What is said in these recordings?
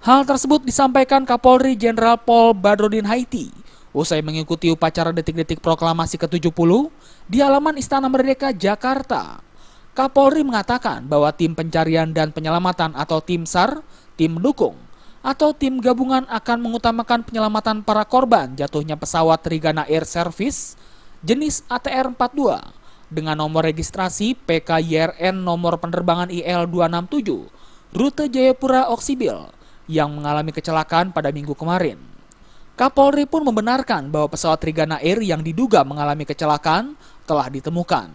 Hal tersebut disampaikan Kapolri Jenderal Pol Badrodin Haiti usai mengikuti upacara detik-detik proklamasi ke-70 di halaman Istana Merdeka, Jakarta. Kapolri mengatakan bahwa tim pencarian dan penyelamatan atau tim SAR, tim mendukung, atau tim gabungan akan mengutamakan penyelamatan para korban jatuhnya pesawat Trigana Air Service jenis ATR-42 dengan nomor registrasi PKYRN nomor penerbangan IL-267 rute Jayapura Oksibil yang mengalami kecelakaan pada Minggu kemarin. Kapolri pun membenarkan bahwa pesawat Trigana Air yang diduga mengalami kecelakaan telah ditemukan.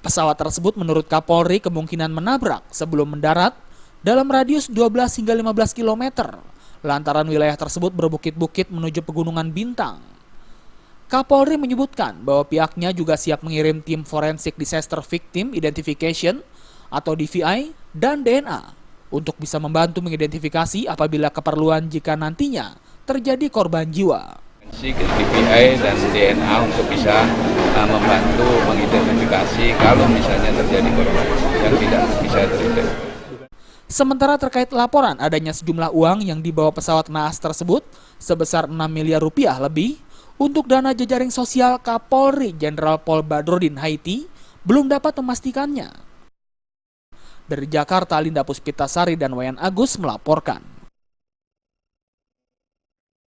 Pesawat tersebut menurut Kapolri kemungkinan menabrak sebelum mendarat dalam radius 12 hingga 15 km lantaran wilayah tersebut berbukit-bukit menuju Pegunungan Bintang. Kapolri menyebutkan bahwa pihaknya juga siap mengirim tim Forensic Disaster Victim Identification atau DVI dan DNA untuk bisa membantu mengidentifikasi apabila keperluan jika nantinya terjadi korban jiwa. DVI dan DNA untuk bisa membantu mengidentifikasi kalau misalnya terjadi korban yang tidak bisa teridentifikasi. Sementara terkait laporan adanya sejumlah uang yang dibawa pesawat naas tersebut sebesar 6 miliar rupiah lebih untuk dana jejaring sosial, Kapolri Jenderal Pol Badrodin Haiti belum dapat memastikannya. Dari Jakarta, Linda Puspitasari dan Wayan Agus melaporkan.